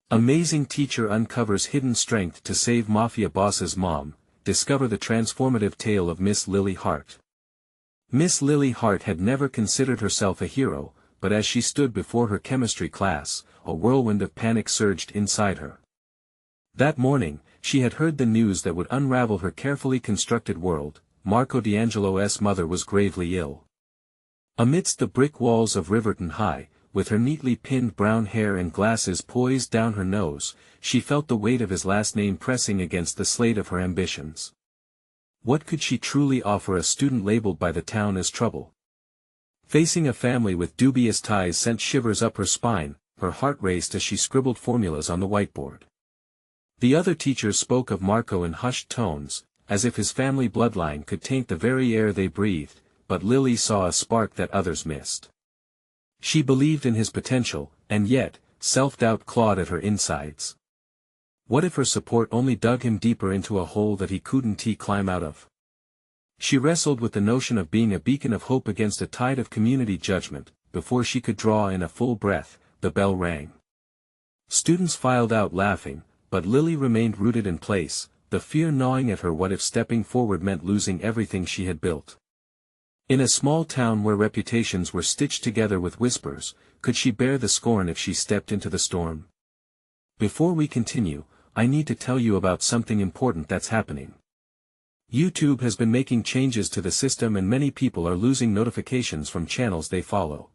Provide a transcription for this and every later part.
Amazing teacher uncovers hidden strength to save mafia boss's mom. Discover the transformative tale of Miss Lily Hart. Miss Lily Hart had never considered herself a hero, but as she stood before her chemistry class, a whirlwind of panic surged inside her. That morning, she had heard the news that would unravel her carefully constructed world. Marco D'Angelo's mother was gravely ill. Amidst the brick walls of Riverton High, with her neatly pinned brown hair and glasses poised down her nose, she felt the weight of his last name pressing against the slate of her ambitions. What could she truly offer a student labeled by the town as trouble? Facing a family with dubious ties sent shivers up her spine, her heart raced as she scribbled formulas on the whiteboard. The other teachers spoke of Marco in hushed tones, as if his family bloodline could taint the very air they breathed, but Lily saw a spark that others missed. She believed in his potential, and yet, self-doubt clawed at her insides. What if her support only dug him deeper into a hole that he couldn't climb out of? She wrestled with the notion of being a beacon of hope against a tide of community judgment. Before she could draw in a full breath, the bell rang. Students filed out laughing, but Lily remained rooted in place, the fear gnawing at her. What if stepping forward meant losing everything she had built? In a small town where reputations were stitched together with whispers, could she bear the scorn if she stepped into the storm? Before we continue, I need to tell you about something important that's happening. YouTube has been making changes to the system and many people are losing notifications from channels they follow.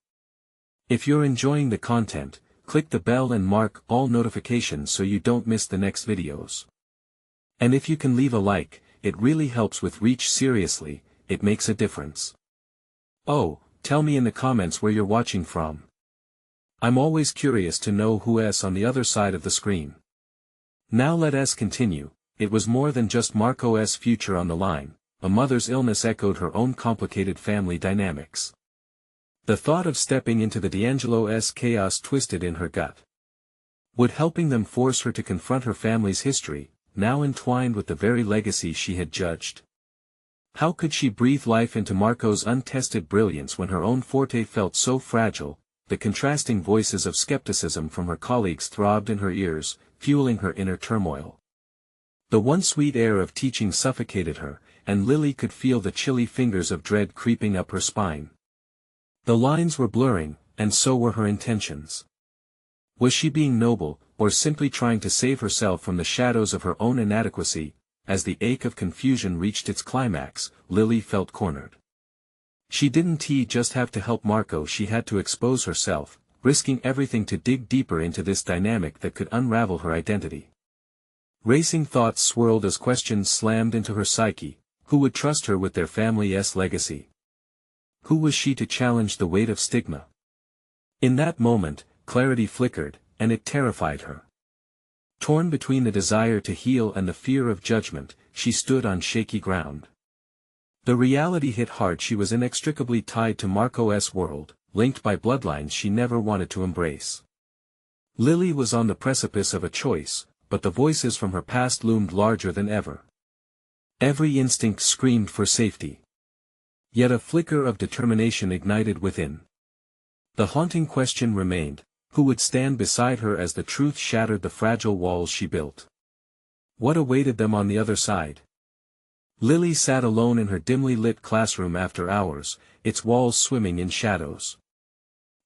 If you're enjoying the content, click the bell and mark all notifications so you don't miss the next videos. And if you can leave a like, it really helps with reach. Seriously, it makes a difference. Oh, tell me in the comments where you're watching from. I'm always curious to know who's on the other side of the screen. Now let us continue. It was more than just Marco's future on the line. A mother's illness echoed her own complicated family dynamics. The thought of stepping into the D'Angelo's chaos twisted in her gut. Would helping them force her to confront her family's history, now entwined with the very legacy she had judged? How could she breathe life into Marco's untested brilliance when her own forte felt so fragile? The contrasting voices of skepticism from her colleagues throbbed in her ears, fueling her inner turmoil. The one sweet air of teaching suffocated her, and Lily could feel the chilly fingers of dread creeping up her spine. The lines were blurring, and so were her intentions. Was she being noble, or simply trying to save herself from the shadows of her own inadequacy? As the ache of confusion reached its climax, Lily felt cornered. She didn't just have to help Marco, she had to expose herself, risking everything to dig deeper into this dynamic that could unravel her identity. Racing thoughts swirled as questions slammed into her psyche. Who would trust her with their family's legacy? Who was she to challenge the weight of stigma? In that moment, clarity flickered, and it terrified her. Torn between the desire to heal and the fear of judgment, she stood on shaky ground. The reality hit hard. She was inextricably tied to Marco's world, linked by bloodlines she never wanted to embrace. Lily was on the precipice of a choice, but the voices from her past loomed larger than ever. Every instinct screamed for safety. Yet a flicker of determination ignited within. The haunting question remained: who would stand beside her as the truth shattered the fragile walls she built? What awaited them on the other side? Lily sat alone in her dimly lit classroom after hours, its walls swimming in shadows.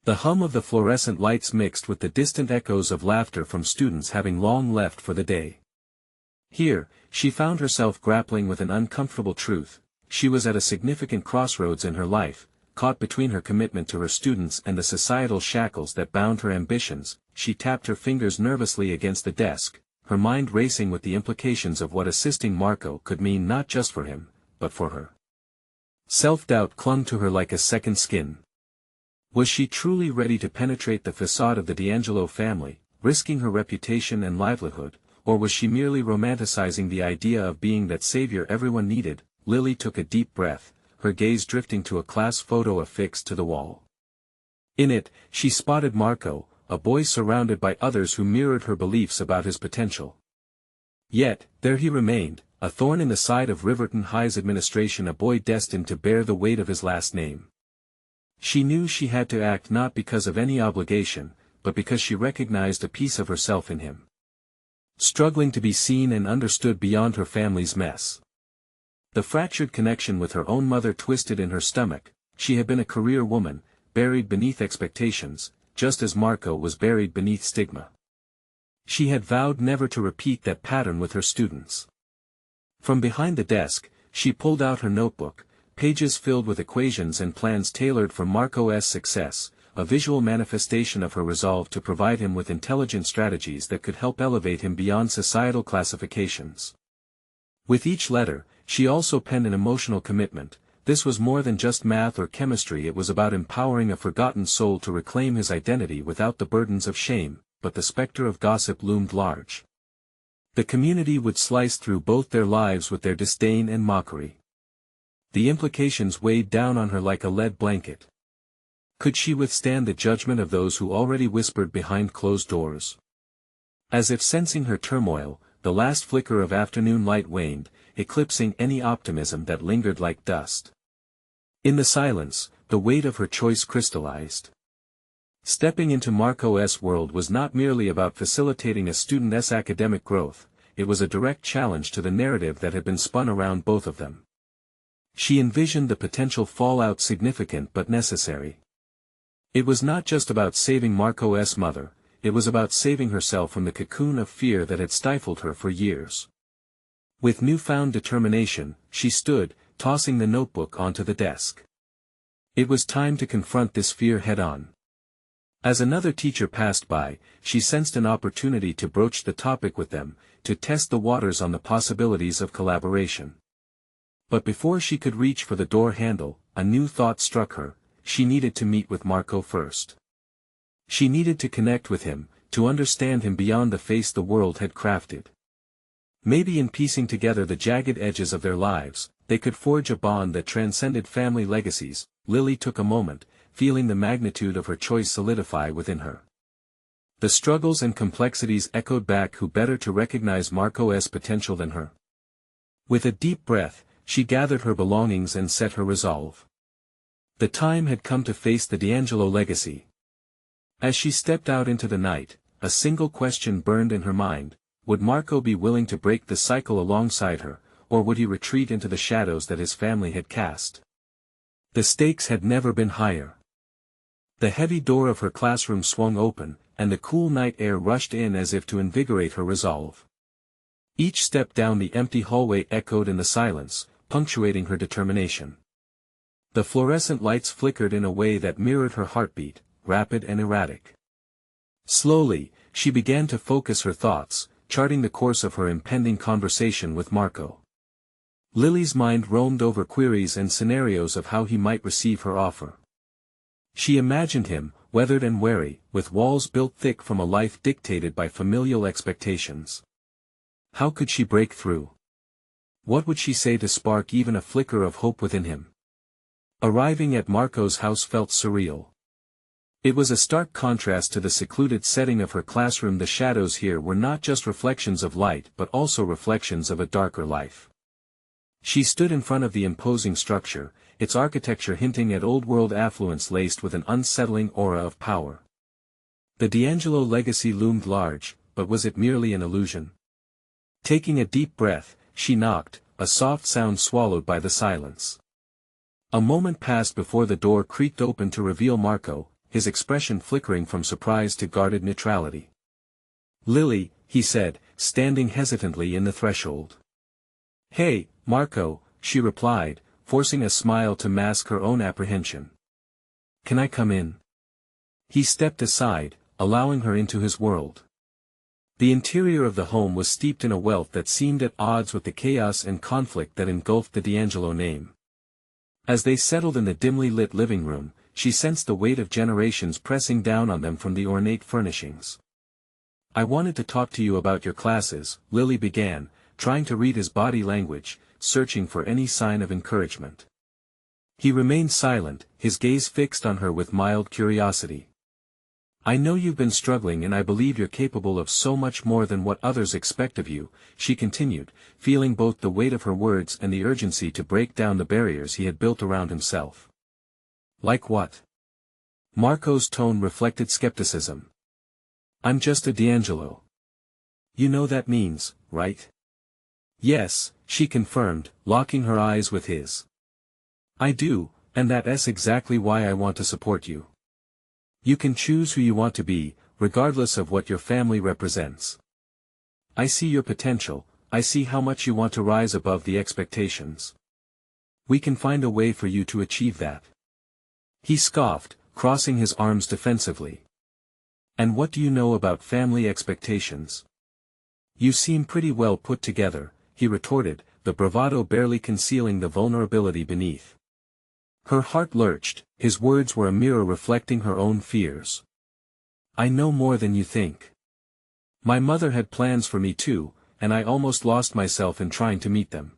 The hum of the fluorescent lights mixed with the distant echoes of laughter from students having long left for the day. Here, she found herself grappling with an uncomfortable truth. She was at a significant crossroads in her life, caught between her commitment to her students and the societal shackles that bound her ambitions. She tapped her fingers nervously against the desk, her mind racing with the implications of what assisting Marco could mean not just for him, but for her. Self-doubt clung to her like a second skin. Was she truly ready to penetrate the facade of the D'Angelo family, risking her reputation and livelihood, or was she merely romanticizing the idea of being that savior everyone needed? Lily took a deep breath, her gaze drifting to a class photo affixed to the wall. In it, she spotted Marco, a boy surrounded by others who mirrored her beliefs about his potential. Yet, there he remained, a thorn in the side of Riverton High's administration, a boy destined to bear the weight of his last name. She knew she had to act, not because of any obligation, but because she recognized a piece of herself in him. Struggling to be seen and understood beyond her family's mess. The fractured connection with her own mother twisted in her stomach. She had been a career woman, buried beneath expectations, just as Marco was buried beneath stigma. She had vowed never to repeat that pattern with her students. From behind the desk, she pulled out her notebook, pages filled with equations and plans tailored for Marco's success, a visual manifestation of her resolve to provide him with intelligent strategies that could help elevate him beyond societal classifications. With each letter, she also penned an emotional commitment. This was more than just math or chemistry, it was about empowering a forgotten soul to reclaim his identity without the burdens of shame, but the specter of gossip loomed large. The community would slice through both their lives with their disdain and mockery. The implications weighed down on her like a lead blanket. Could she withstand the judgment of those who already whispered behind closed doors? As if sensing her turmoil, the last flicker of afternoon light waned, eclipsing any optimism that lingered like dust. In the silence, the weight of her choice crystallized. Stepping into Marco's world was not merely about facilitating a student's academic growth, it was a direct challenge to the narrative that had been spun around both of them. She envisioned the potential fallout significant but necessary. It was not just about saving Marco's mother, it was about saving herself from the cocoon of fear that had stifled her for years. With newfound determination, she stood, tossing the notebook onto the desk. It was time to confront this fear head-on. As another teacher passed by, she sensed an opportunity to broach the topic with them, to test the waters on the possibilities of collaboration. But before she could reach for the door handle, a new thought struck her: she needed to meet with Marco first. She needed to connect with him, to understand him beyond the face the world had crafted. Maybe in piecing together the jagged edges of their lives, they could forge a bond that transcended family legacies. Lily took a moment, feeling the magnitude of her choice solidify within her. The struggles and complexities echoed back: who better to recognize Marco's potential than her? With a deep breath, she gathered her belongings and set her resolve. The time had come to face the D'Angelo legacy. As she stepped out into the night, a single question burned in her mind: would Marco be willing to break the cycle alongside her, or would he retreat into the shadows that his family had cast? The stakes had never been higher. The heavy door of her classroom swung open, and the cool night air rushed in as if to invigorate her resolve. Each step down the empty hallway echoed in the silence, punctuating her determination. The fluorescent lights flickered in a way that mirrored her heartbeat, rapid and erratic. Slowly, she began to focus her thoughts, charting the course of her impending conversation with Marco. Lily's mind roamed over queries and scenarios of how he might receive her offer. She imagined him, weathered and wary, with walls built thick from a life dictated by familial expectations. How could she break through? What would she say to spark even a flicker of hope within him? Arriving at Marco's house felt surreal. It was a stark contrast to the secluded setting of her classroom. The shadows here were not just reflections of light but also reflections of a darker life. She stood in front of the imposing structure, its architecture hinting at old-world affluence laced with an unsettling aura of power. The D'Angelo legacy loomed large, but was it merely an illusion? Taking a deep breath, she knocked, a soft sound swallowed by the silence. A moment passed before the door creaked open to reveal Marco, his expression flickering from surprise to guarded neutrality. "Lily," he said, standing hesitantly in the threshold. "Hey, Marco," she replied, forcing a smile to mask her own apprehension. "Can I come in?" He stepped aside, allowing her into his world. The interior of the home was steeped in a wealth that seemed at odds with the chaos and conflict that engulfed the D'Angelo name. As they settled in the dimly lit living room, she sensed the weight of generations pressing down on them from the ornate furnishings. "I wanted to talk to you about your classes," Lily began, trying to read his body language, searching for any sign of encouragement. He remained silent, his gaze fixed on her with mild curiosity. "I know you've been struggling and I believe you're capable of so much more than what others expect of you," she continued, feeling both the weight of her words and the urgency to break down the barriers he had built around himself. "Like what?" Marco's tone reflected skepticism. I'm just a D'Angelo. You know that means, right? Yes, she confirmed, locking her eyes with his. I do, and that's exactly why I want to support you. You can choose who you want to be, regardless of what your family represents. I see your potential, I see how much you want to rise above the expectations. We can find a way for you to achieve that. He scoffed, crossing his arms defensively. And what do you know about family expectations? You seem pretty well put together, he retorted, the bravado barely concealing the vulnerability beneath. Her heart lurched, his words were a mirror reflecting her own fears. I know more than you think. My mother had plans for me too, and I almost lost myself in trying to meet them.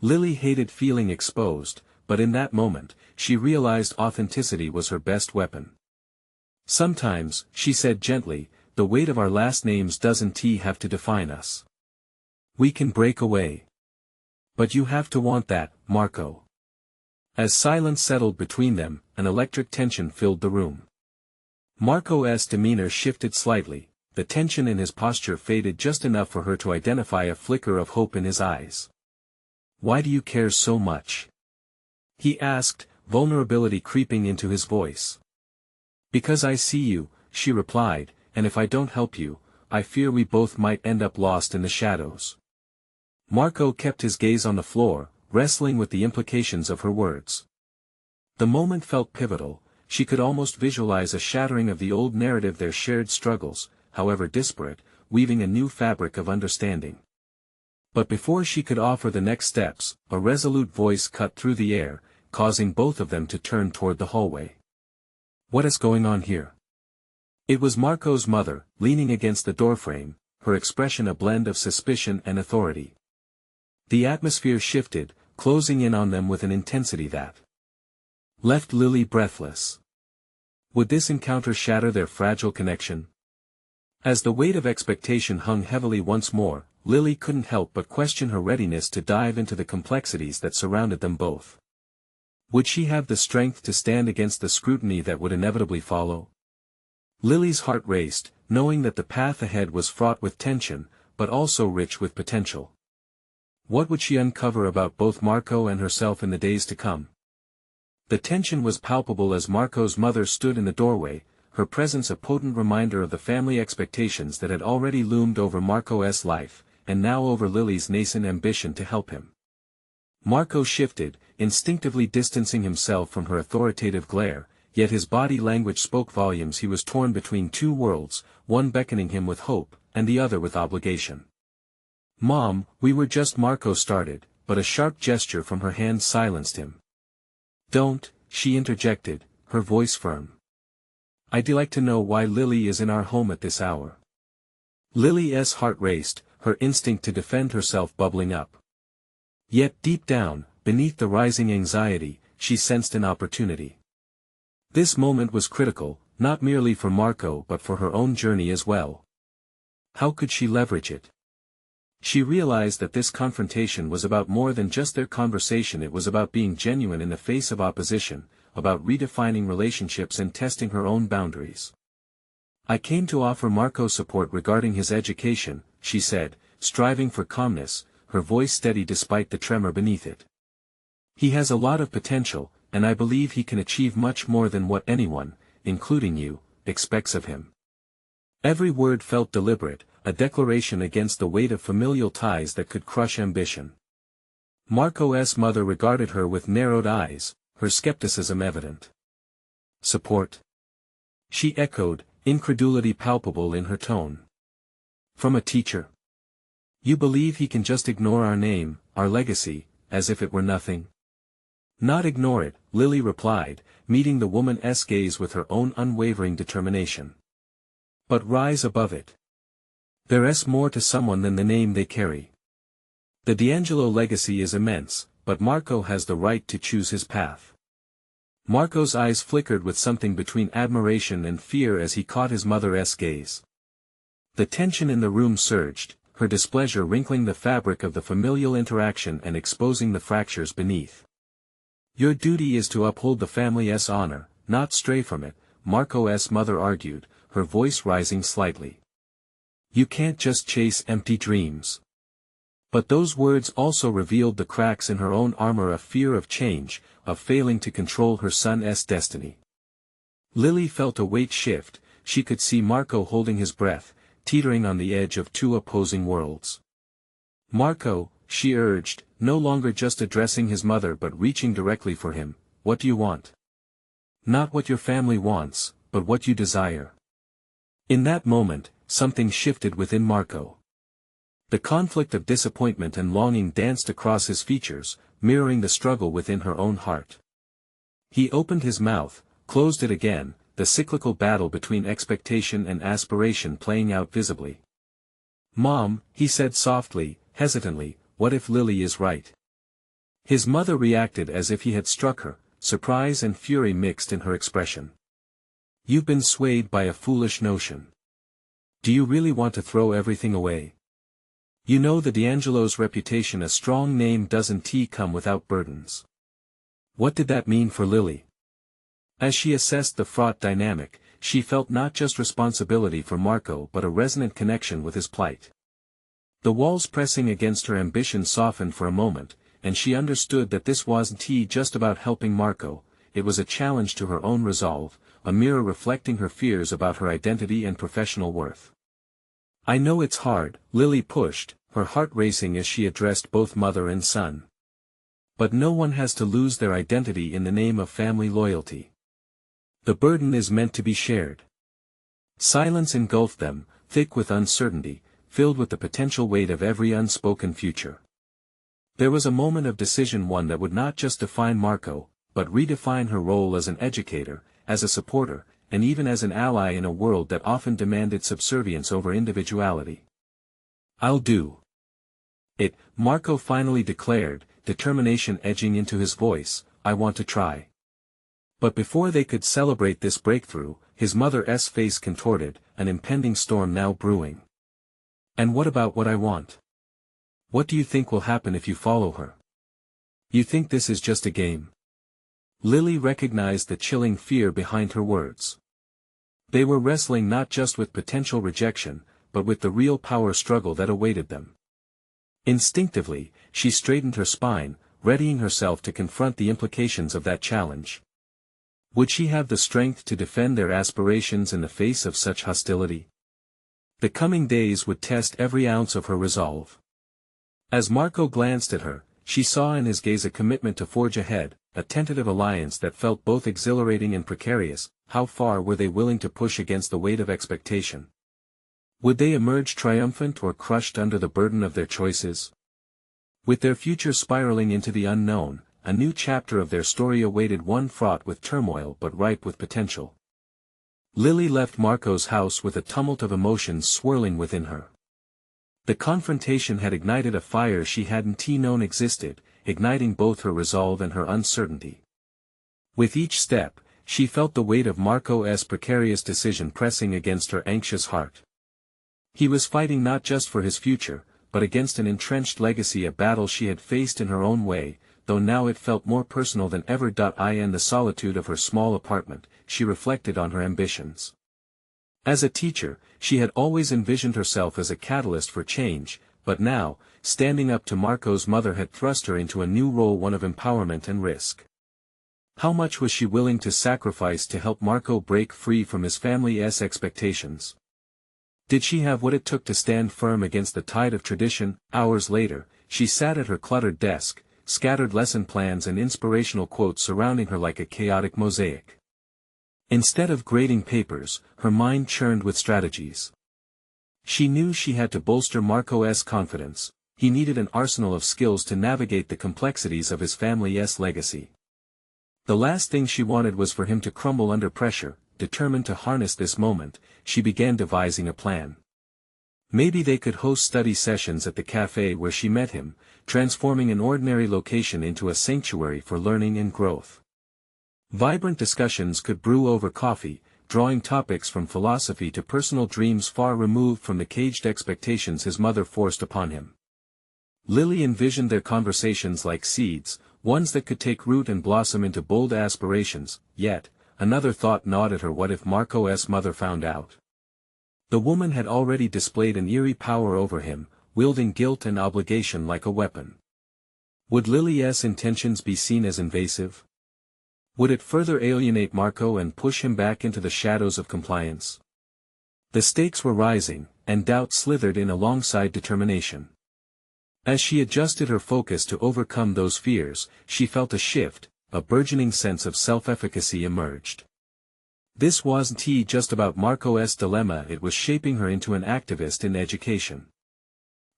Lily hated feeling exposed, but in that moment, she realized authenticity was her best weapon. Sometimes, she said gently, the weight of our last names doesn't have to define us. We can break away. But you have to want that, Marco. As silence settled between them, an electric tension filled the room. Marco's demeanor shifted slightly, the tension in his posture faded just enough for her to identify a flicker of hope in his eyes. Why do you care so much? He asked, vulnerability creeping into his voice. Because I see you, she replied, and if I don't help you, I fear we both might end up lost in the shadows. Marco kept his gaze on the floor, wrestling with the implications of her words. The moment felt pivotal, she could almost visualize a shattering of the old narrative, their shared struggles, however disparate, weaving a new fabric of understanding. But before she could offer the next steps, a resolute voice cut through the air, causing both of them to turn toward the hallway. What is going on here? It was Marco's mother, leaning against the doorframe, her expression a blend of suspicion and authority. The atmosphere shifted, closing in on them with an intensity that left Lily breathless. Would this encounter shatter their fragile connection? As the weight of expectation hung heavily once more, Lily couldn't help but question her readiness to dive into the complexities that surrounded them both. Would she have the strength to stand against the scrutiny that would inevitably follow? Lily's heart raced, knowing that the path ahead was fraught with tension, but also rich with potential. What would she uncover about both Marco and herself in the days to come? The tension was palpable as Marco's mother stood in the doorway, her presence a potent reminder of the family expectations that had already loomed over Marco's life, and now over Lily's nascent ambition to help him. Marco shifted, instinctively distancing himself from her authoritative glare, yet his body language spoke volumes. He was torn between two worlds, one beckoning him with hope, and the other with obligation. Mom, we were just Marco started, but a sharp gesture from her hand silenced him. Don't, she interjected, her voice firm. I'd like to know why Lily is in our home at this hour. Lily's heart raced, her instinct to defend herself bubbling up. Yet deep down, beneath the rising anxiety, she sensed an opportunity. This moment was critical, not merely for Marco but for her own journey as well. How could she leverage it? She realized that this confrontation was about more than just their conversation. It was about being genuine in the face of opposition, about redefining relationships and testing her own boundaries. I came to offer Marco support regarding his education, she said, striving for calmness, her voice steady despite the tremor beneath it. He has a lot of potential, and I believe he can achieve much more than what anyone, including you, expects of him. Every word felt deliberate, a declaration against the weight of familial ties that could crush ambition. Marco's mother regarded her with narrowed eyes, her skepticism evident. Support? She echoed, incredulity palpable in her tone. From a teacher? You believe he can just ignore our name, our legacy, as if it were nothing? Not ignore it, Lily replied, meeting the woman's gaze with her own unwavering determination. But rise above it. There's more to someone than the name they carry. The D'Angelo legacy is immense, but Marco has the right to choose his path. Marco's eyes flickered with something between admiration and fear as he caught his mother's gaze. The tension in the room surged, her displeasure wrinkling the fabric of the familial interaction and exposing the fractures beneath. Your duty is to uphold the family's honor, not stray from it, Marco's mother argued, her voice rising slightly. You can't just chase empty dreams. But those words also revealed the cracks in her own armor, a fear of change, of failing to control her son's destiny. Lily felt a weight shift. She could see Marco holding his breath, teetering on the edge of two opposing worlds. Marco, she urged, no longer just addressing his mother but reaching directly for him, what do you want? Not what your family wants, but what you desire. In that moment, something shifted within Marco. The conflict of disappointment and longing danced across his features, mirroring the struggle within her own heart. He opened his mouth, closed it again, the cyclical battle between expectation and aspiration playing out visibly. Mom, he said softly, hesitantly, what if Lily is right? His mother reacted as if he had struck her, surprise and fury mixed in her expression. You've been swayed by a foolish notion. Do you really want to throw everything away? You know the D'Angelo's reputation, a strong name doesn't come without burdens. What did that mean for Lily? As she assessed the fraught dynamic, she felt not just responsibility for Marco but a resonant connection with his plight. The walls pressing against her ambition softened for a moment, and she understood that this wasn't just about helping Marco, it was a challenge to her own resolve, a mirror reflecting her fears about her identity and professional worth. I know it's hard, Lily pushed, her heart racing as she addressed both mother and son. But no one has to lose their identity in the name of family loyalty. The burden is meant to be shared. Silence engulfed them, thick with uncertainty, filled with the potential weight of every unspoken future. There was a moment of decision, one that would not just define Marco, but redefine her role as an educator, as a supporter, and even as an ally in a world that often demanded subservience over individuality. I'll do it, Marco finally declared, determination edging into his voice, I want to try. But before they could celebrate this breakthrough, his mother's face contorted, an impending storm now brewing. And what about what I want? What do you think will happen if you follow her? You think this is just a game? Lily recognized the chilling fear behind her words. They were wrestling not just with potential rejection, but with the real power struggle that awaited them. Instinctively, she straightened her spine, readying herself to confront the implications of that challenge. Would she have the strength to defend their aspirations in the face of such hostility? The coming days would test every ounce of her resolve. As Marco glanced at her, she saw in his gaze a commitment to forge ahead, a tentative alliance that felt both exhilarating and precarious. How far were they willing to push against the weight of expectation? Would they emerge triumphant or crushed under the burden of their choices? With their future spiraling into the unknown, a new chapter of their story awaited, one fraught with turmoil but ripe with potential. Lily left Marco's house with a tumult of emotions swirling within her. The confrontation had ignited a fire she hadn't known existed, igniting both her resolve and her uncertainty. With each step, she felt the weight of Marco's precarious decision pressing against her anxious heart. He was fighting not just for his future, but against an entrenched legacy, a battle she had faced in her own way, though now it felt more personal than ever. In the solitude of her small apartment, she reflected on her ambitions. As a teacher, she had always envisioned herself as a catalyst for change, but now, standing up to Marco's mother had thrust her into a new role, one of empowerment and risk. How much was she willing to sacrifice to help Marco break free from his family's expectations? Did she have what it took to stand firm against the tide of tradition? Hours later, she sat at her cluttered desk, scattered lesson plans and inspirational quotes surrounding her like a chaotic mosaic. Instead of grading papers, her mind churned with strategies. She knew she had to bolster Marco's confidence. He needed an arsenal of skills to navigate the complexities of his family's legacy. The last thing she wanted was for him to crumble under pressure. Determined to harness this moment, she began devising a plan. Maybe they could host study sessions at the cafe where she met him, transforming an ordinary location into a sanctuary for learning and growth. Vibrant discussions could brew over coffee, drawing topics from philosophy to personal dreams far removed from the caged expectations his mother forced upon him. Lily envisioned their conversations like seeds, ones that could take root and blossom into bold aspirations, yet, another thought gnawed at her: what if Marco's mother found out? The woman had already displayed an eerie power over him, wielding guilt and obligation like a weapon. Would Lily's intentions be seen as invasive? Would it further alienate Marco and push him back into the shadows of compliance? The stakes were rising, and doubt slithered in alongside determination. As she adjusted her focus to overcome those fears, she felt a shift, a burgeoning sense of self-efficacy emerged. This wasn't just about Marco's dilemma, it was shaping her into an activist in education.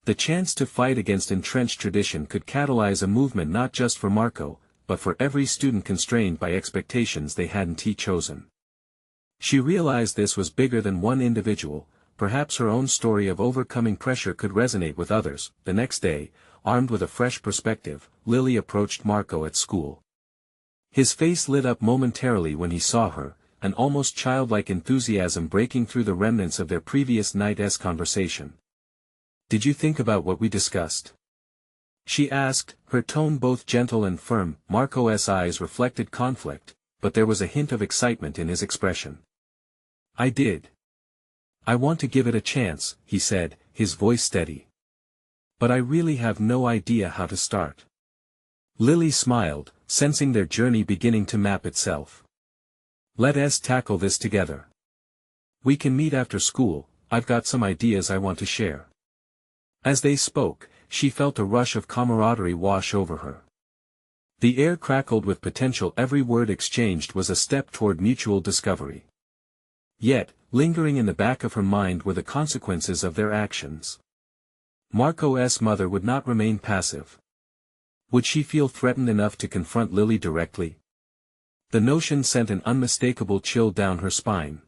The chance to fight against entrenched tradition could catalyze a movement not just for Marco, but for every student constrained by expectations they hadn't chosen. She realized this was bigger than one individual. Perhaps her own story of overcoming pressure could resonate with others. The next day, armed with a fresh perspective, Lily approached Marco at school. His face lit up momentarily when he saw her, an almost childlike enthusiasm breaking through the remnants of their previous night's conversation. "Did you think about what we discussed?" she asked, her tone both gentle and firm. Marco's eyes reflected conflict, but there was a hint of excitement in his expression. "I did. I want to give it a chance," he said, his voice steady. "But I really have no idea how to start." Lily smiled, sensing their journey beginning to map itself. "Let's tackle this together. We can meet after school, I've got some ideas I want to share." As they spoke, she felt a rush of camaraderie wash over her. The air crackled with potential. Every word exchanged was a step toward mutual discovery. Yet, lingering in the back of her mind were the consequences of their actions. Marco's mother would not remain passive. Would she feel threatened enough to confront Lily directly? The notion sent an unmistakable chill down her spine.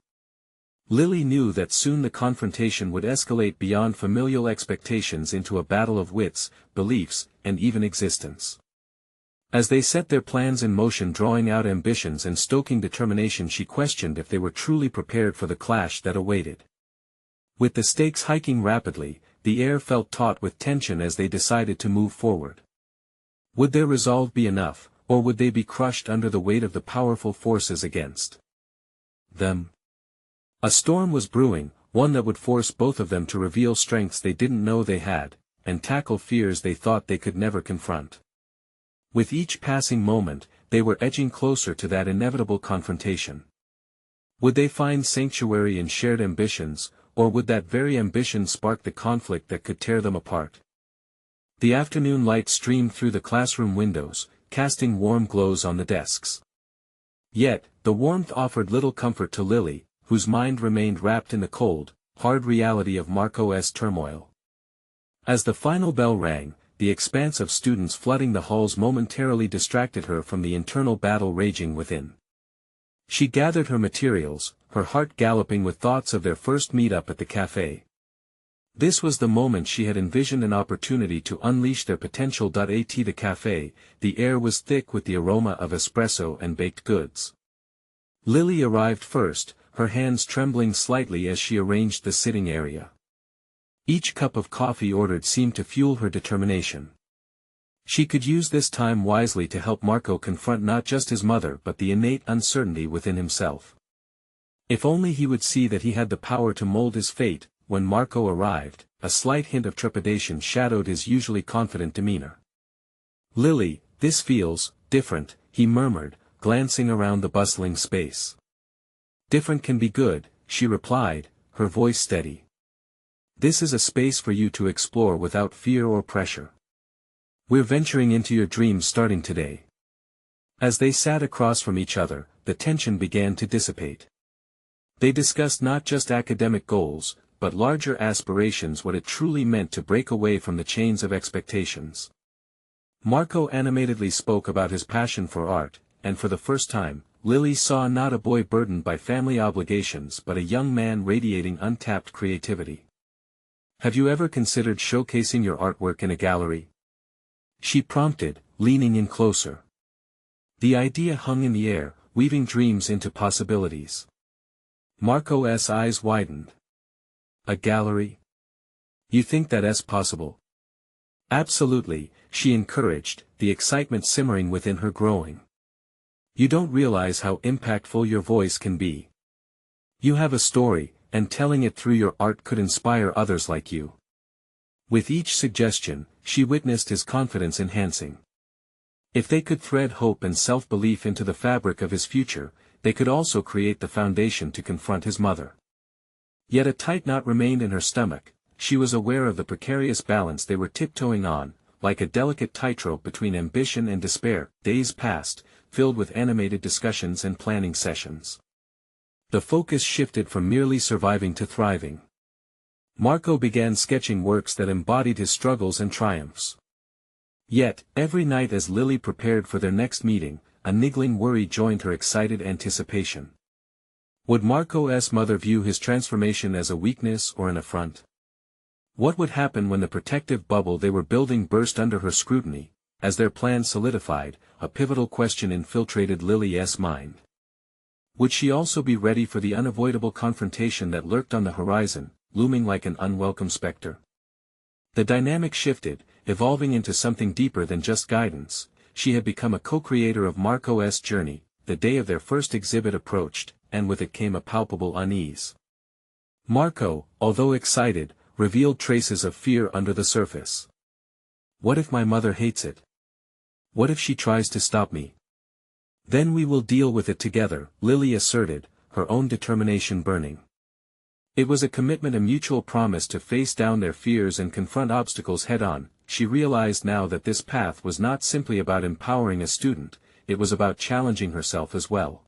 Lily knew that soon the confrontation would escalate beyond familial expectations into a battle of wits, beliefs, and even existence. As they set their plans in motion, drawing out ambitions and stoking determination, she questioned if they were truly prepared for the clash that awaited. With the stakes hiking rapidly, the air felt taut with tension as they decided to move forward. Would their resolve be enough, or would they be crushed under the weight of the powerful forces against them? A storm was brewing, one that would force both of them to reveal strengths they didn't know they had, and tackle fears they thought they could never confront. With each passing moment, they were edging closer to that inevitable confrontation. Would they find sanctuary in shared ambitions, or would that very ambition spark the conflict that could tear them apart? The afternoon light streamed through the classroom windows, casting warm glows on the desks. Yet, the warmth offered little comfort to Lily, whose mind remained wrapped in the cold, hard reality of Marco's turmoil. As the final bell rang, the expanse of students flooding the halls momentarily distracted her from the internal battle raging within. She gathered her materials, her heart galloping with thoughts of their first meet-up at the cafe. This was the moment she had envisioned, an opportunity to unleash their potential. At the cafe, the air was thick with the aroma of espresso and baked goods. Lily arrived first, her hands trembling slightly as she arranged the sitting area. Each cup of coffee ordered seemed to fuel her determination. She could use this time wisely to help Marco confront not just his mother but the innate uncertainty within himself. If only he would see that he had the power to mold his fate. When Marco arrived, a slight hint of trepidation shadowed his usually confident demeanor. "Lily, this feels different," he murmured, glancing around the bustling space. "Different can be good," she replied, her voice steady. "This is a space for you to explore without fear or pressure. We're venturing into your dreams starting today." As they sat across from each other, the tension began to dissipate. They discussed not just academic goals, but larger aspirations, what it truly meant to break away from the chains of expectations. Marco animatedly spoke about his passion for art, and for the first time, Lily saw not a boy burdened by family obligations but a young man radiating untapped creativity. "Have you ever considered showcasing your artwork in a gallery?" she prompted, leaning in closer. The idea hung in the air, weaving dreams into possibilities. Marco's eyes widened. "A gallery? You think that's possible?" "Absolutely," she encouraged, the excitement simmering within her growing. You don't realize how impactful your voice can be. You have a story, and telling it through your art could inspire others like you." With each suggestion, she witnessed his confidence enhancing. If they could thread hope and self-belief into the fabric of his future, they could also create the foundation to confront his mother. Yet a tight knot remained in her stomach. She was aware of the precarious balance they were tiptoeing on, like a delicate tightrope between ambition and despair. Days passed, filled with animated discussions and planning sessions. The focus shifted from merely surviving to thriving. Marco began sketching works that embodied his struggles and triumphs. Yet, every night as Lily prepared for their next meeting, a niggling worry joined her excited anticipation. Would Marco's mother view his transformation as a weakness or an affront? What would happen when the protective bubble they were building burst under her scrutiny? As their plan solidified, a pivotal question infiltrated Lily's mind. Would she also be ready for the unavoidable confrontation that lurked on the horizon, looming like an unwelcome specter? The dynamic shifted, evolving into something deeper than just guidance. She had become a co-creator of Marco's journey. The day of their first exhibit approached, and with it came a palpable unease. Marco, although excited, revealed traces of fear under the surface. "What if my mother hates it? What if she tries to stop me? Then we will deal with it together," Lily asserted, her own determination burning. It was a commitment, a mutual promise to face down their fears and confront obstacles head-on. She realized now that this path was not simply about empowering a student, it was about challenging herself as well.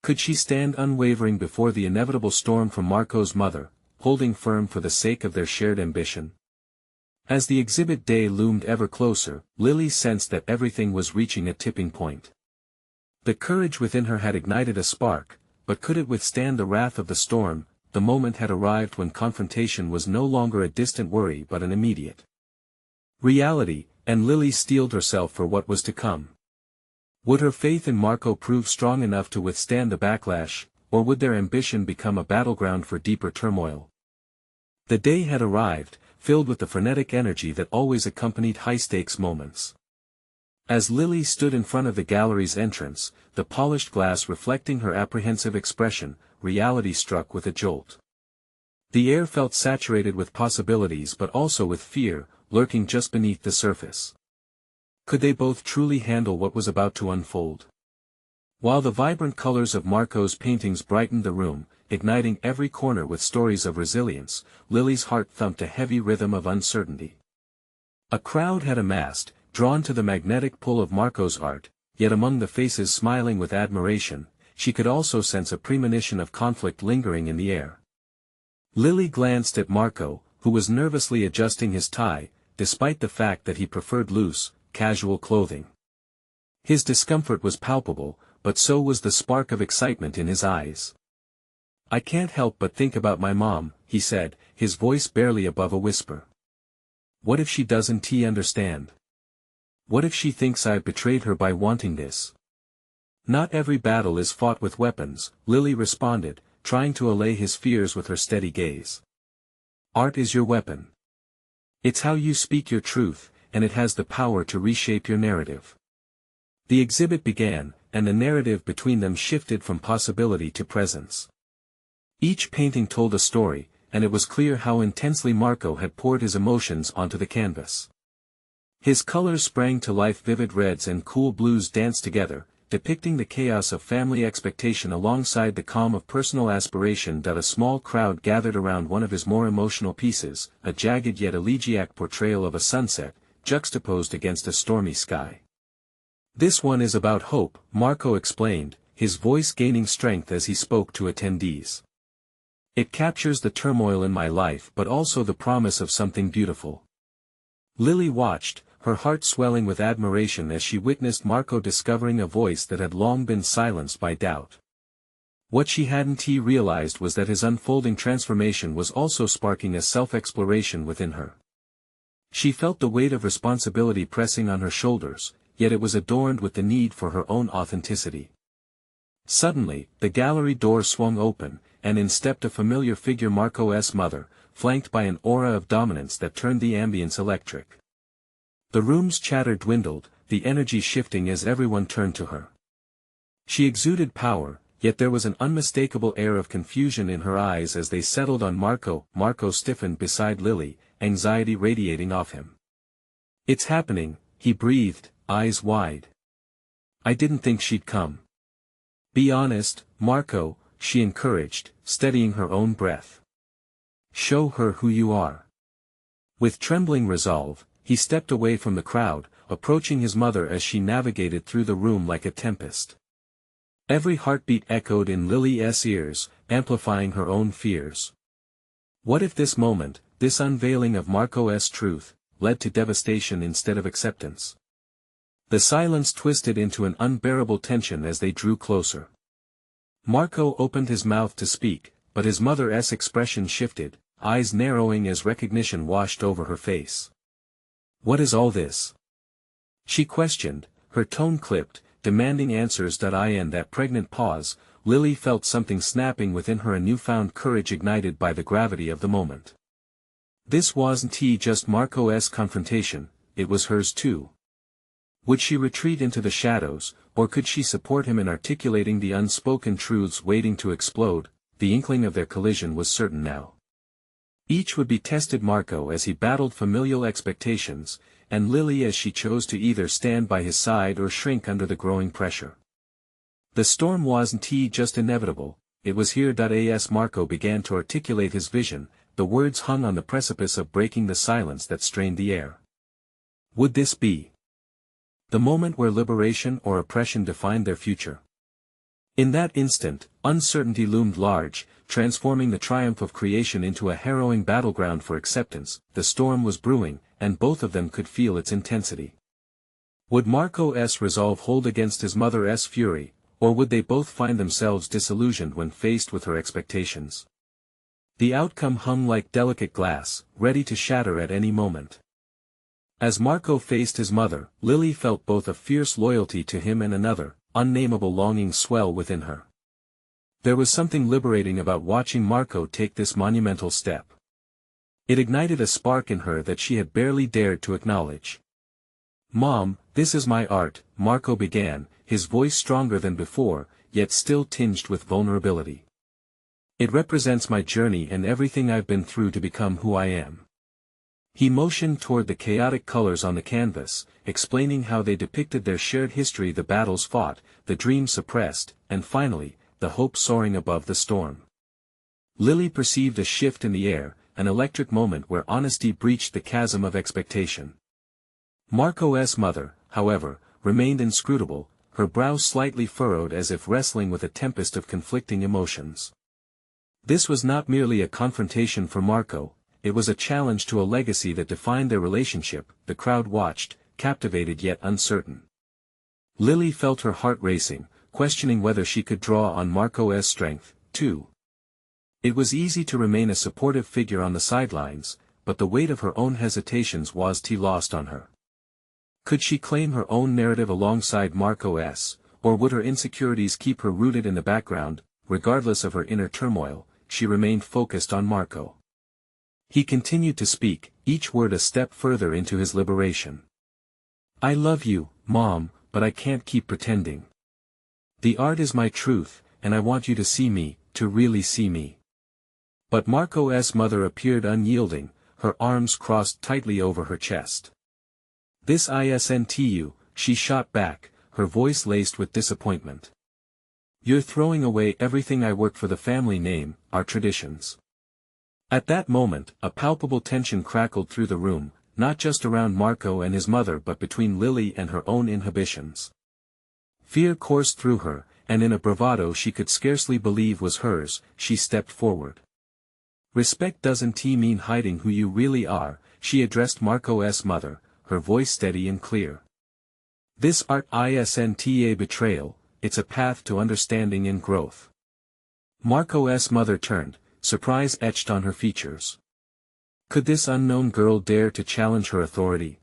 Could she stand unwavering before the inevitable storm from Marco's mother, holding firm for the sake of their shared ambition? As the exhibit day loomed ever closer, Lily sensed that everything was reaching a tipping point. The courage within her had ignited a spark, but could it withstand the wrath of the storm? The moment had arrived when confrontation was no longer a distant worry but an immediate reality, and Lily steeled herself for what was to come. Would her faith in Marco prove strong enough to withstand the backlash, or would their ambition become a battleground for deeper turmoil? The day had arrived, filled with the frenetic energy that always accompanied high-stakes moments. As Lily stood in front of the gallery's entrance, the polished glass reflecting her apprehensive expression, reality struck with a jolt. The air felt saturated with possibilities but also with fear, lurking just beneath the surface. Could they both truly handle what was about to unfold? While the vibrant colors of Marco's paintings brightened the room, igniting every corner with stories of resilience, Lily's heart thumped a heavy rhythm of uncertainty. A crowd had amassed, drawn to the magnetic pull of Marco's art, yet among the faces smiling with admiration, she could also sense a premonition of conflict lingering in the air. Lily glanced at Marco, who was nervously adjusting his tie, despite the fact that he preferred loose, casual clothing. His discomfort was palpable, but so was the spark of excitement in his eyes. "I can't help but think about my mom," he said, his voice barely above a whisper. "What if she doesn't understand? What if she thinks I've betrayed her by wanting this?" "Not every battle is fought with weapons," Lily responded, trying to allay his fears with her steady gaze. "Art is your weapon. It's how you speak your truth, and it has the power to reshape your narrative." The exhibit began, and the narrative between them shifted from possibility to presence. Each painting told a story, and it was clear how intensely Marco had poured his emotions onto the canvas. His colors sprang to life, vivid reds and cool blues danced together, depicting the chaos of family expectation alongside the calm of personal aspiration. A small crowd gathered around one of his more emotional pieces, a jagged yet elegiac portrayal of a sunset, juxtaposed against a stormy sky. "This one is about hope," Marco explained, his voice gaining strength as he spoke to attendees. "It captures the turmoil in my life but also the promise of something beautiful." Lily watched, her heart swelling with admiration as she witnessed Marco discovering a voice that had long been silenced by doubt. What she hadn't realized was that his unfolding transformation was also sparking a self-exploration within her. She felt the weight of responsibility pressing on her shoulders, yet it was adorned with the need for her own authenticity. Suddenly, the gallery door swung open, and in stepped a familiar figure, Marco's mother, flanked by an aura of dominance that turned the ambience electric. The room's chatter dwindled, the energy shifting as everyone turned to her. She exuded power, yet there was an unmistakable air of confusion in her eyes as they settled on Marco. Marco stiffened beside Lily, anxiety radiating off him. "It's happening," he breathed, eyes wide. "I didn't think she'd come." "Be honest, Marco," she encouraged, steadying her own breath. "Show her who you are." With trembling resolve, he stepped away from the crowd, approaching his mother as she navigated through the room like a tempest. Every heartbeat echoed in Lily's ears, amplifying her own fears. What if this moment, this unveiling of Marco's truth, led to devastation instead of acceptance? The silence twisted into an unbearable tension as they drew closer. Marco opened his mouth to speak, but his mother's expression shifted, eyes narrowing as recognition washed over her face. "What is all this?" she questioned, her tone clipped, demanding answers. In that pregnant pause, Lily felt something snapping within her, a newfound courage ignited by the gravity of the moment. This wasn't just Marco's confrontation, it was hers too. Would she retreat into the shadows, or could she support him in articulating the unspoken truths waiting to explode? The inkling of their collision was certain now. Each would be tested, Marco as he battled familial expectations, and Lily as she chose to either stand by his side or shrink under the growing pressure. The storm wasn't just inevitable, it was here. As Marco began to articulate his vision, the words hung on the precipice of breaking the silence that strained the air. Would this be the moment where liberation or oppression defined their future? In that instant, uncertainty loomed large, transforming the triumph of creation into a harrowing battleground for acceptance. The storm was brewing, and both of them could feel its intensity. Would Marco's resolve hold against his mother's fury, or would they both find themselves disillusioned when faced with her expectations? The outcome hung like delicate glass, ready to shatter at any moment. As Marco faced his mother, Lily felt both a fierce loyalty to him and another, unnameable longing swell within her. There was something liberating about watching Marco take this monumental step. It ignited a spark in her that she had barely dared to acknowledge. "Mom, this is my art," Marco began, his voice stronger than before, yet still tinged with vulnerability. "It represents my journey and everything I've been through to become who I am." He motioned toward the chaotic colors on the canvas, explaining how they depicted their shared history, the battles fought, the dreams suppressed, and finally, the hope soaring above the storm. Lily perceived a shift in the air, an electric moment where honesty breached the chasm of expectation. Marco's mother, however, remained inscrutable, her brows slightly furrowed as if wrestling with a tempest of conflicting emotions. This was not merely a confrontation for Marco, it was a challenge to a legacy that defined their relationship. The crowd watched, captivated yet uncertain. Lily felt her heart racing, questioning whether she could draw on Marco's strength, too. It was easy to remain a supportive figure on the sidelines, but the weight of her own hesitations was lost on her. Could she claim her own narrative alongside Marco's, or would her insecurities keep her rooted in the background? Regardless of her inner turmoil, she remained focused on Marco. He continued to speak, each word a step further into his liberation. "I love you, Mom, but I can't keep pretending. The art is my truth, and I want you to see me, to really see me." But Marco's mother appeared unyielding, her arms crossed tightly over her chest. "This isn't you," she shot back, her voice laced with disappointment. "You're throwing away everything I worked for, the family name, our traditions." At that moment, a palpable tension crackled through the room, not just around Marco and his mother but between Lily and her own inhibitions. Fear coursed through her, and in a bravado she could scarcely believe was hers, she stepped forward. "Respect doesn't mean hiding who you really are," she addressed Marco's mother, her voice steady and clear. "This art isn't a betrayal, it's a path to understanding and growth." Marco's mother turned, surprise etched on her features. Could this unknown girl dare to challenge her authority?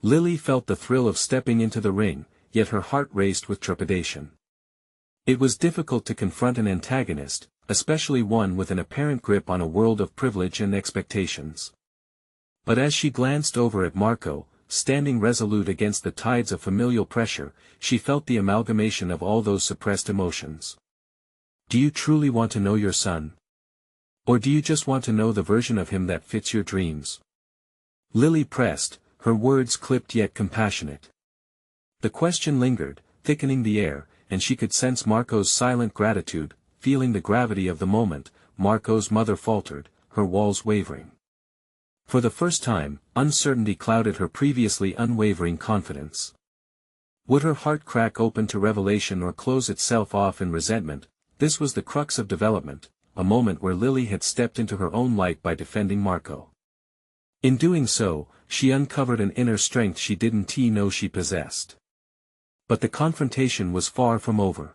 Lily felt the thrill of stepping into the ring, yet her heart raced with trepidation. It was difficult to confront an antagonist, especially one with an apparent grip on a world of privilege and expectations. But as she glanced over at Marco, standing resolute against the tides of familial pressure, she felt the amalgamation of all those suppressed emotions. Do you truly want to know your son? Or do you just want to know the version of him that fits your dreams? Lily pressed, her words clipped yet compassionate. The question lingered, thickening the air, and she could sense Marco's silent gratitude. Feeling the gravity of the moment, Marco's mother faltered, her walls wavering. For the first time, uncertainty clouded her previously unwavering confidence. Would her heart crack open to revelation or close itself off in resentment? This was the crux of development, a moment where Lily had stepped into her own light by defending Marco. In doing so, she uncovered an inner strength she didn't know she possessed. But the confrontation was far from over.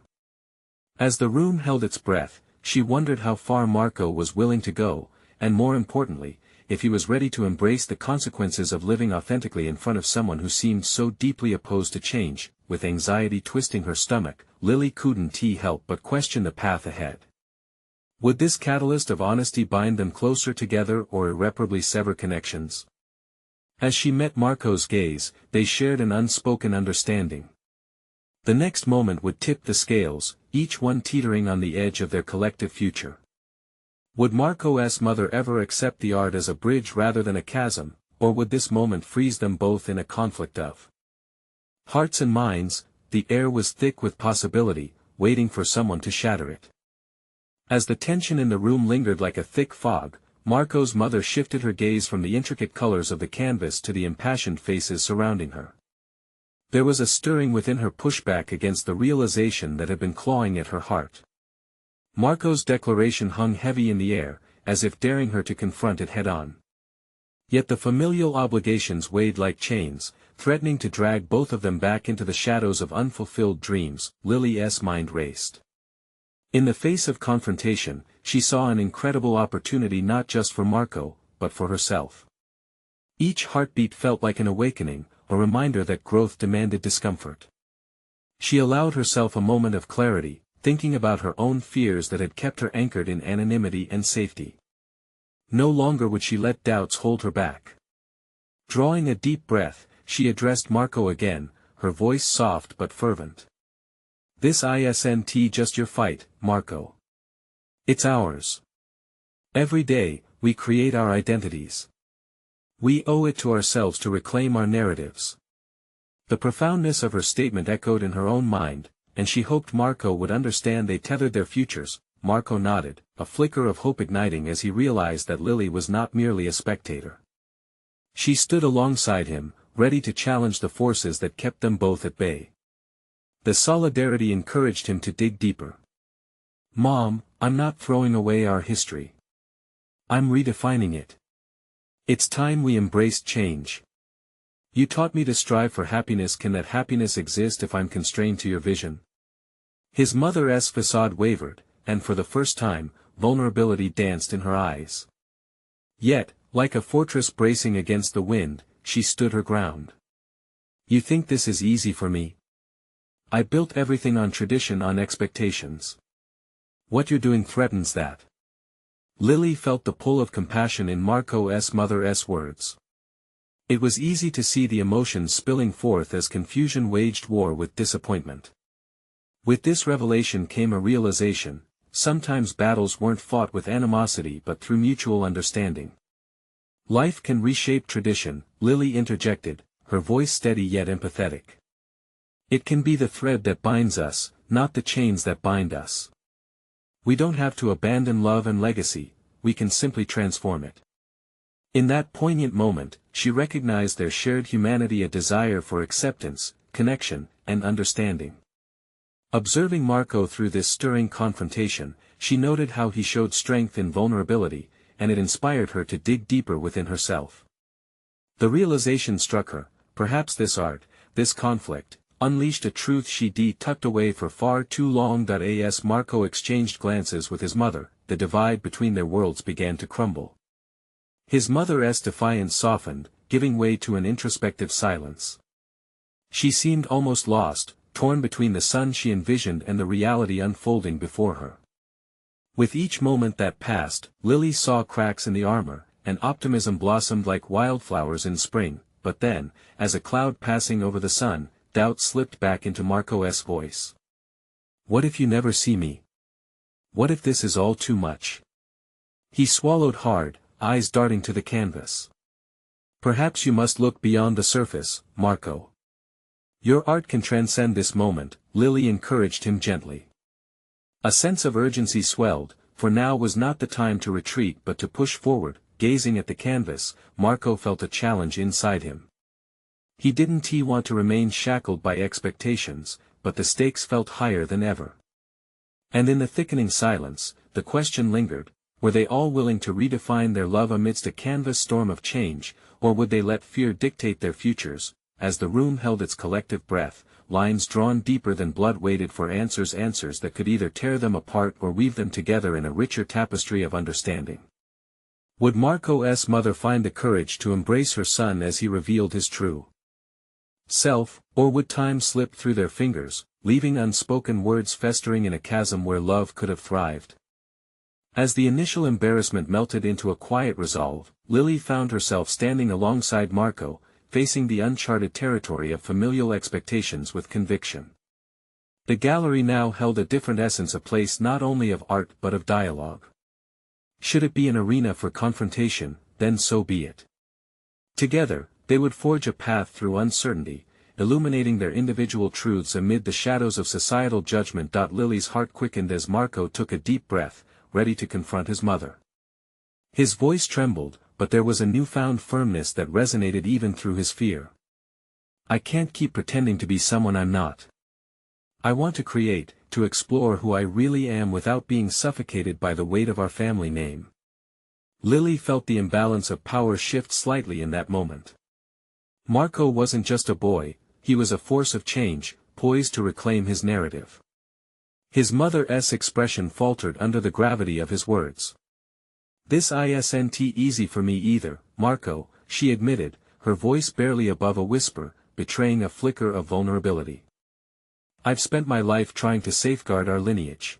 As the room held its breath, she wondered how far Marco was willing to go, and more importantly, if he was ready to embrace the consequences of living authentically in front of someone who seemed so deeply opposed to change. With anxiety twisting her stomach, Lily couldn't help but question the path ahead. Would this catalyst of honesty bind them closer together or irreparably sever connections? As she met Marco's gaze, they shared an unspoken understanding. The next moment would tip the scales, each one teetering on the edge of their collective future. Would Marco's mother ever accept the art as a bridge rather than a chasm, or would this moment freeze them both in a conflict of hearts and minds? The air was thick with possibility, waiting for someone to shatter it. As the tension in the room lingered like a thick fog, Marco's mother shifted her gaze from the intricate colors of the canvas to the impassioned faces surrounding her. There was a stirring within her pushback against the realization that had been clawing at her heart. Marco's declaration hung heavy in the air, as if daring her to confront it head-on. Yet the familial obligations weighed like chains, threatening to drag both of them back into the shadows of unfulfilled dreams. Lily's mind raced. In the face of confrontation, she saw an incredible opportunity not just for Marco, but for herself. Each heartbeat felt like an awakening, a reminder that growth demanded discomfort. She allowed herself a moment of clarity, thinking about her own fears that had kept her anchored in anonymity and safety. No longer would she let doubts hold her back. Drawing a deep breath, she addressed Marco again, her voice soft but fervent. This isn't just your fight, Marco. It's ours. Every day, we create our identities. We owe it to ourselves to reclaim our narratives. The profoundness of her statement echoed in her own mind, and she hoped Marco would understand they tethered their futures. Marco nodded, a flicker of hope igniting as he realized that Lily was not merely a spectator. She stood alongside him, ready to challenge the forces that kept them both at bay. The solidarity encouraged him to dig deeper. Mom, I'm not throwing away our history. I'm redefining it. It's time we embraced change. You taught me to strive for happiness. Can that happiness exist if I'm constrained to your vision? His mother's facade wavered, and for the first time, vulnerability danced in her eyes. Yet, like a fortress bracing against the wind, she stood her ground. You think this is easy for me? I built everything on tradition, on expectations. What you're doing threatens that. Lily felt the pull of compassion in Marco's mother's words. It was easy to see the emotions spilling forth as confusion waged war with disappointment. With this revelation came a realization: sometimes battles weren't fought with animosity but through mutual understanding. Life can reshape tradition, Lily interjected, her voice steady yet empathetic. It can be the thread that binds us, not the chains that bind us. We don't have to abandon love and legacy, we can simply transform it. In that poignant moment, she recognized their shared humanity, a desire for acceptance, connection, and understanding. Observing Marco through this stirring confrontation, she noted how he showed strength in vulnerability, and it inspired her to dig deeper within herself. The realization struck her: perhaps this art, this conflict, unleashed a truth she'd tucked away for far too long. As Marco exchanged glances with his mother, the divide between their worlds began to crumble. His mother's defiance softened, giving way to an introspective silence. She seemed almost lost, torn between the sun she envisioned and the reality unfolding before her. With each moment that passed, Lily saw cracks in the armor, and optimism blossomed like wildflowers in spring, but then, as a cloud passing over the sun, doubt slipped back into Marco's voice. What if you never see me? What if this is all too much? He swallowed hard, eyes darting to the canvas. Perhaps you must look beyond the surface, Marco. Your art can transcend this moment, Lily encouraged him gently. A sense of urgency swelled, for now was not the time to retreat but to push forward. Gazing at the canvas, Marco felt a challenge inside him. He didn't want to remain shackled by expectations, but the stakes felt higher than ever. And in the thickening silence, the question lingered, were they all willing to redefine their love amidst a canvas storm of change, or would they let fear dictate their futures? As the room held its collective breath, lines drawn deeper than blood waited for answers that could either tear them apart or weave them together in a richer tapestry of understanding. Would Marco's mother find the courage to embrace her son as he revealed his true self, or would time slip through their fingers, leaving unspoken words festering in a chasm where love could have thrived? As the initial embarrassment melted into a quiet resolve, Lily found herself standing alongside Marco, facing the uncharted territory of familial expectations with conviction. The gallery now held a different essence, a place not only of art but of dialogue. Should it be an arena for confrontation, then so be it. Together, they would forge a path through uncertainty, illuminating their individual truths amid the shadows of societal judgment. Lily's heart quickened as Marco took a deep breath, ready to confront his mother. His voice trembled, but there was a newfound firmness that resonated even through his fear. I can't keep pretending to be someone I'm not. I want to create, to explore who I really am without being suffocated by the weight of our family name. Lily felt the imbalance of power shift slightly in that moment. Marco wasn't just a boy, he was a force of change, poised to reclaim his narrative. His mother's expression faltered under the gravity of his words. This isn't easy for me either, Marco, she admitted, her voice barely above a whisper, betraying a flicker of vulnerability. I've spent my life trying to safeguard our lineage.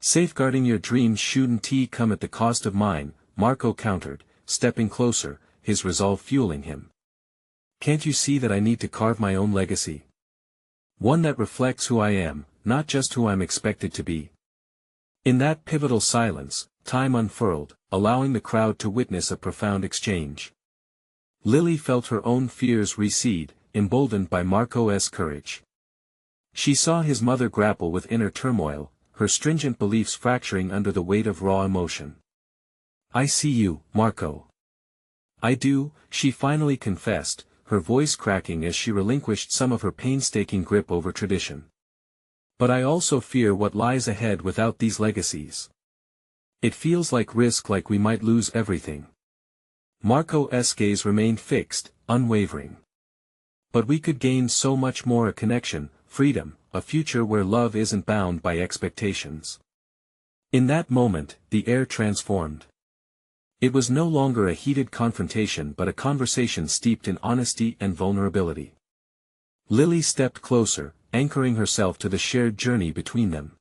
Safeguarding your dreams shouldn't come at the cost of mine, Marco countered, stepping closer, his resolve fueling him. Can't you see that I need to carve my own legacy? One that reflects who I am, not just who I'm expected to be. In that pivotal silence, time unfurled, allowing the crowd to witness a profound exchange. Lily felt her own fears recede, emboldened by Marco's courage. She saw his mother grapple with inner turmoil, her stringent beliefs fracturing under the weight of raw emotion. I see you, Marco. I do, she finally confessed, her voice cracking as she relinquished some of her painstaking grip over tradition. But I also fear what lies ahead without these legacies. It feels like risk, like we might lose everything. Marco's gaze remained fixed, unwavering. But we could gain so much more: a connection, freedom, a future where love isn't bound by expectations. In that moment, the air transformed. It was no longer a heated confrontation but a conversation steeped in honesty and vulnerability. Lily stepped closer, anchoring herself to the shared journey between them.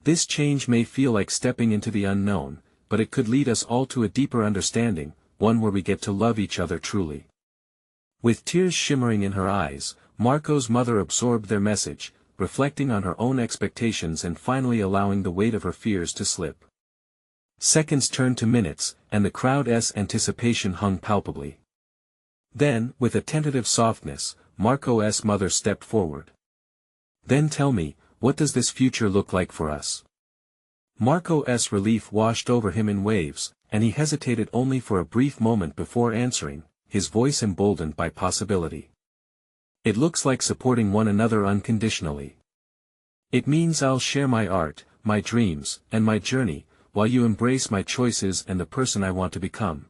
This change may feel like stepping into the unknown, but it could lead us all to a deeper understanding, one where we get to love each other truly. With tears shimmering in her eyes, Marco's mother absorbed their message, reflecting on her own expectations and finally allowing the weight of her fears to slip. Seconds turned to minutes, and the crowd's anticipation hung palpably. Then, with a tentative softness, Marco's mother stepped forward. Then tell me, what does this future look like for us? Marco's relief washed over him in waves, and he hesitated only for a brief moment before answering, his voice emboldened by possibility. It looks like supporting one another unconditionally. It means I'll share my art, my dreams, and my journey, while you embrace my choices and the person I want to become.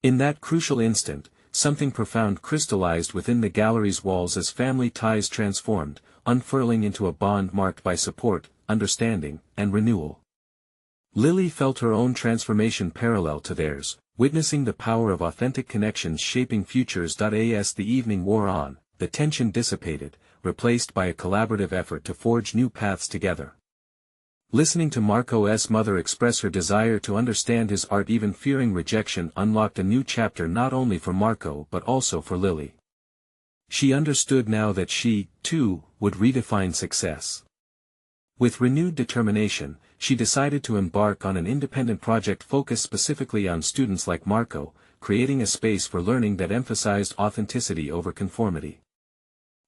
In that crucial instant, something profound crystallized within the gallery's walls as family ties transformed, unfurling into a bond marked by support, understanding, and renewal. Lily felt her own transformation parallel to theirs, witnessing the power of authentic connections shaping futures. As the evening wore on, the tension dissipated, replaced by a collaborative effort to forge new paths together. Listening to Marco's mother express her desire to understand his art, even fearing rejection, unlocked a new chapter not only for Marco but also for Lily. She understood now that she, too, would redefine success. With renewed determination, she decided to embark on an independent project focused specifically on students like Marco, creating a space for learning that emphasized authenticity over conformity.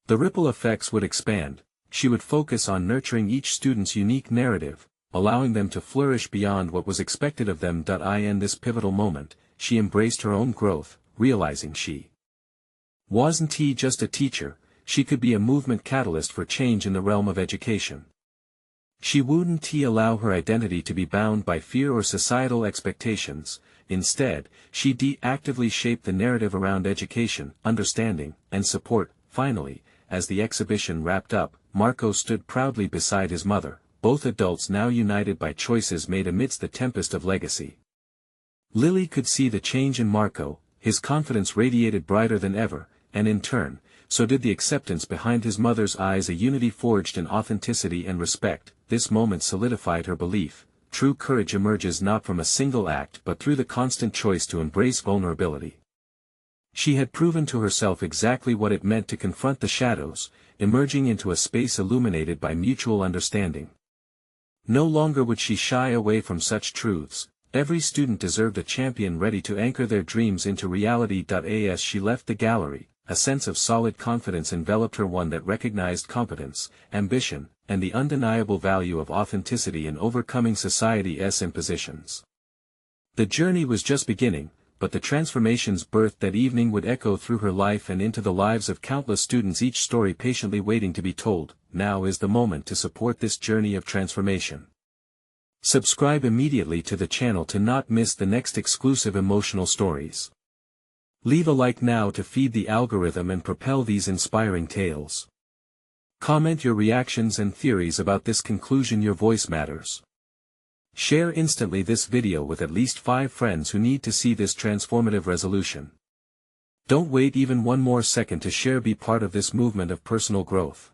The ripple effects would expand. She would focus on nurturing each student's unique narrative, allowing them to flourish beyond what was expected of them. In this pivotal moment, she embraced her own growth, realizing she wasn't just a teacher, she could be a movement catalyst for change in the realm of education. She wouldn't allow her identity to be bound by fear or societal expectations. Instead, she actively shaped the narrative around education, understanding, and support. Finally, as the exhibition wrapped up, Marco stood proudly beside his mother, both adults now united by choices made amidst the tempest of legacy. Lily could see the change in Marco, his confidence radiated brighter than ever, and in turn, so did the acceptance behind his mother's eyes, a unity forged in authenticity and respect. This moment solidified her belief: true courage emerges not from a single act but through the constant choice to embrace vulnerability. She had proven to herself exactly what it meant to confront the shadows, emerging into a space illuminated by mutual understanding. No longer would she shy away from such truths. Every student deserved a champion ready to anchor their dreams into reality. As she left the gallery, a sense of solid confidence enveloped her, one that recognized competence, ambition, and the undeniable value of authenticity in overcoming society's impositions. The journey was just beginning, but the transformations birthed that evening would echo through her life and into the lives of countless students, each story patiently waiting to be told. Now is the moment to support this journey of transformation. Subscribe immediately to the channel to not miss the next exclusive emotional stories. Leave a like now to feed the algorithm and propel these inspiring tales. Comment your reactions and theories about this conclusion. Your voice matters. Share instantly this video with at least 5 friends who need to see this transformative resolution. Don't wait even one more second to share. Be part of this movement of personal growth.